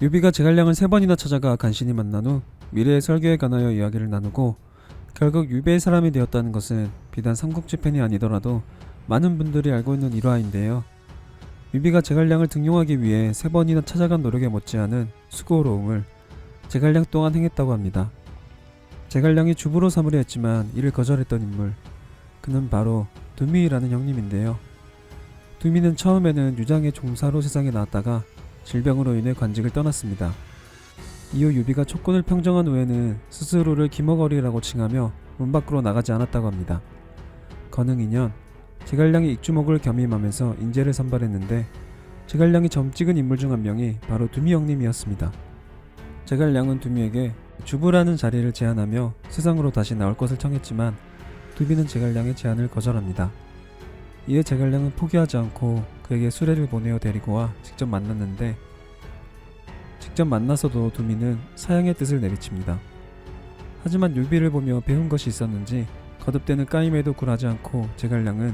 유비가 제갈량을 3번이나 찾아가 간신히 만난 후 미래의 설계에 관하여 이야기를 나누고 결국 유비의 사람이 되었다는 것은 비단 삼국지 팬이 아니더라도 많은 분들이 알고 있는 일화인데요. 유비가 제갈량을 등용하기 위해 3번이나 찾아간 노력에 못지않은 수고로움을 제갈량 또한 행했다고 합니다. 제갈량이 주부로 삼으려 했지만 이를 거절했던 인물, 그는 바로 두미라는 형님인데요. 두미는 처음에는 유장의 종사로 세상에 나왔다가 질병으로 인해 관직을 떠났습니다. 이후 유비가 촉군을 평정한 후에는 스스로를 기머거리라고 칭하며 문 밖으로 나가지 않았다고 합니다. 건흥 2년, 제갈량이 익주목을 겸임하면서 인재를 선발했는데 제갈량이 점 찍은 인물 중 한 명이 바로 두미 형님이었습니다. 제갈량은 두미에게 주부라는 자리를 제안하며 세상으로 다시 나올 것을 청했지만 두미는 제갈량의 제안을 거절합니다. 이에 제갈량은 포기하지 않고 그에게 수레를 보내어 데리고 와 직접 만났는데 직접 만나서도 두미는 사양의 뜻을 내비칩니다. 하지만 유비를 보며 배운 것이 있었는지 거듭되는 까임에도 굴하지 않고 제갈량은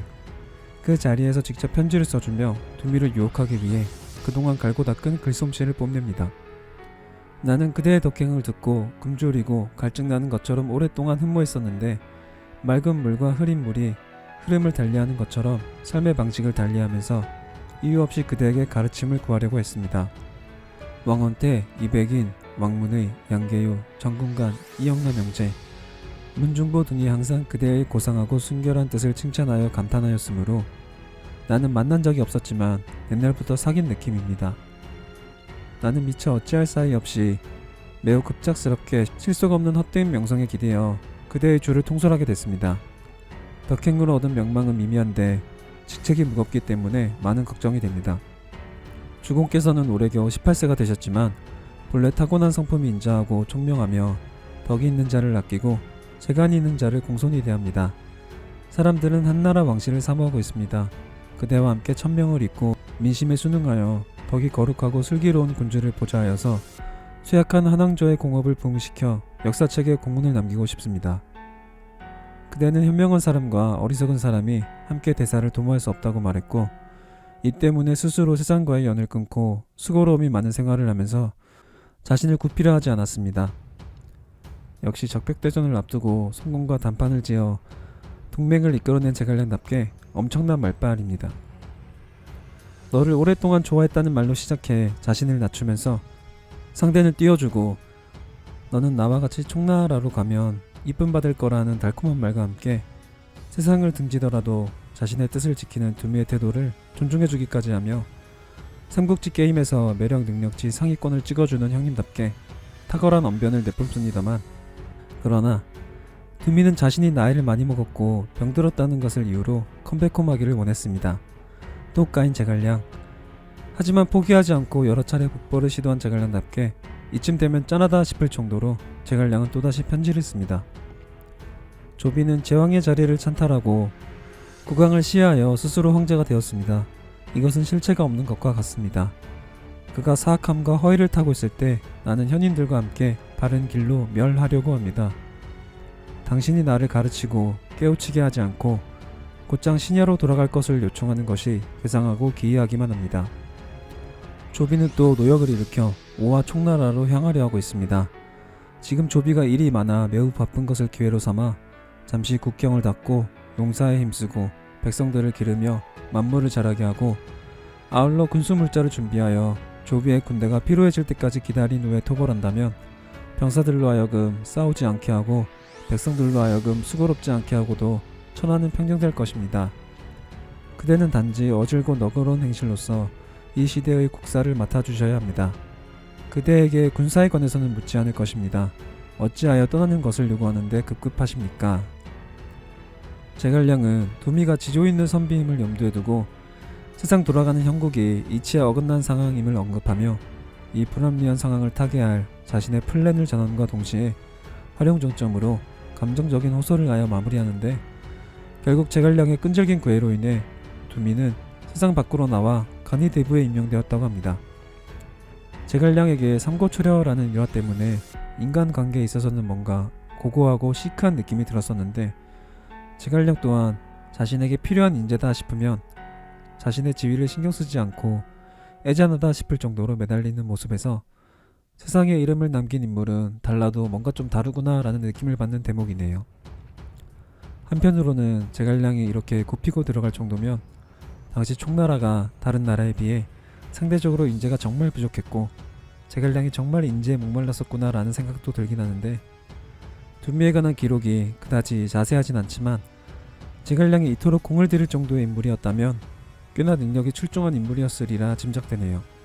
그 자리에서 직접 편지를 써주며 두미를 유혹하기 위해 그동안 갈고 닦은 글솜씨를 뽐냅니다. 나는 그대의 덕행을 듣고 굶주리고 갈증나는 것처럼 오랫동안 흠모했었는데 맑은 물과 흐린 물이 흐름을 달리하는 것처럼 삶의 방식을 달리하면서 이유 없이 그대에게 가르침을 구하려고 했습니다. 왕헌태, 이백인, 왕문의, 양계유, 정군관, 이영남 형제, 문중보 등이 항상 그대의 고상하고 순결한 뜻을 칭찬하여 감탄하였으므로 나는 만난 적이 없었지만 옛날부터 사귄 느낌입니다. 나는 미처 어찌할 사이 없이 매우 급작스럽게 실속 없는 헛된 명성에 기대어 그대의 주를 통솔하게 됐습니다. 덕행으로 얻은 명망은 미미한데 직책이 무겁기 때문에 많은 걱정이 됩니다. 주공께서는 올해 겨우 18세가 되셨지만 본래 타고난 성품이 인자하고 총명하며 덕이 있는 자를 아끼고 재간이 있는 자를 공손히 대합니다. 사람들은 한나라 왕실을 사모하고 있습니다. 그대와 함께 천명을 잇고 민심에 순응하여 덕이 거룩하고 슬기로운 군주를 보좌하여서 쇠약한 한왕조의 공업을 부흥시켜 역사책에 공문을 남기고 싶습니다. 그대는 현명한 사람과 어리석은 사람이 함께 대사를 도모할 수 없다고 말했고 이 때문에 스스로 세상과의 연을 끊고 수고로움이 많은 생활을 하면서 자신을 구피려 하지 않았습니다. 역시 적백대전을 앞두고 송공과 단판을 지어 동맹을 이끌어낸 제갈량답게 엄청난 말발입니다. 너를 오랫동안 좋아했다는 말로 시작해 자신을 낮추면서 상대는 띄워주고 너는 나와 같이 총나라로 가면 이쁨 받을 거라는 달콤한 말과 함께 세상을 등지더라도 자신의 뜻을 지키는 두미의 태도를 존중해주기까지 하며 삼국지 게임에서 매력 능력치 상위권을 찍어주는 형님답게 탁월한 언변을 내뿜습니다만 그러나 두미는 자신이 나이를 많이 먹었고 병들었다는 것을 이유로 컴백홈하기를 원했습니다. 또 까인 제갈량. 하지만 포기하지 않고 여러 차례 국보를 시도한 제갈량답게 이쯤 되면 짠하다 싶을 정도로 제갈량은 또다시 편지를 씁니다. 조비는 제왕의 자리를 찬탈하고 국왕을 시해하여 스스로 황제가 되었습니다. 이것은 실체가 없는 것과 같습니다. 그가 사악함과 허위를 타고 있을 때 나는 현인들과 함께 바른 길로 멸하려고 합니다. 당신이 나를 가르치고 깨우치게 하지 않고 곧장 신야로 돌아갈 것을 요청하는 것이 괴상하고 기이하기만 합니다. 조비는 또 노역을 일으켜 오와 총나라로 향하려 하고 있습니다. 지금 조비가 일이 많아 매우 바쁜 것을 기회로 삼아 잠시 국경을 닫고 농사에 힘쓰고 백성들을 기르며 만물을 자라게 하고 아울러 군수물자를 준비하여 조비의 군대가 피로해질 때까지 기다린 후에 토벌한다면 병사들로 하여금 싸우지 않게 하고 백성들로 하여금 수고롭지 않게 하고도 천하는 평정될 것입니다. 그대는 단지 어질고 너그러운 행실로서 이 시대의 국사를 맡아주셔야 합니다. 그대에게 군사에 관해서는 묻지 않을 것입니다. 어찌하여 떠나는 것을 요구하는데 급급하십니까? 제갈량은 두미가 지조 있는 선비임을 염두에 두고 세상 돌아가는 형국이 이치에 어긋난 상황임을 언급하며 이 불합리한 상황을 타개할 자신의 플랜을 전함과 동시에 활용 정점으로 감정적인 호소를 하여 마무리하는데 결국 제갈량의 끈질긴 구애로 인해 두미는 세상 밖으로 나와 간이 대부에 임명되었다고 합니다. 제갈량에게 삼고초려라는 일화 때문에 인간관계에 있어서는 뭔가 고고하고 시크한 느낌이 들었었는데 제갈량 또한 자신에게 필요한 인재다 싶으면 자신의 지위를 신경쓰지 않고 애잔하다 싶을 정도로 매달리는 모습에서 세상에 이름을 남긴 인물은 달라도 뭔가 좀 다르구나 라는 느낌을 받는 대목이네요. 한편으로는 제갈량이 이렇게 굽히고 들어갈 정도면 당시 총나라가 다른 나라에 비해 상대적으로 인재가 정말 부족했고 제갈량이 정말 인재에 목말랐었구나 라는 생각도 들긴 하는데, 두미에 관한 기록이 그다지 자세하진 않지만 제갈량이 이토록 공을 들일 정도의 인물이었다면 꽤나 능력이 출중한 인물이었으리라 짐작되네요.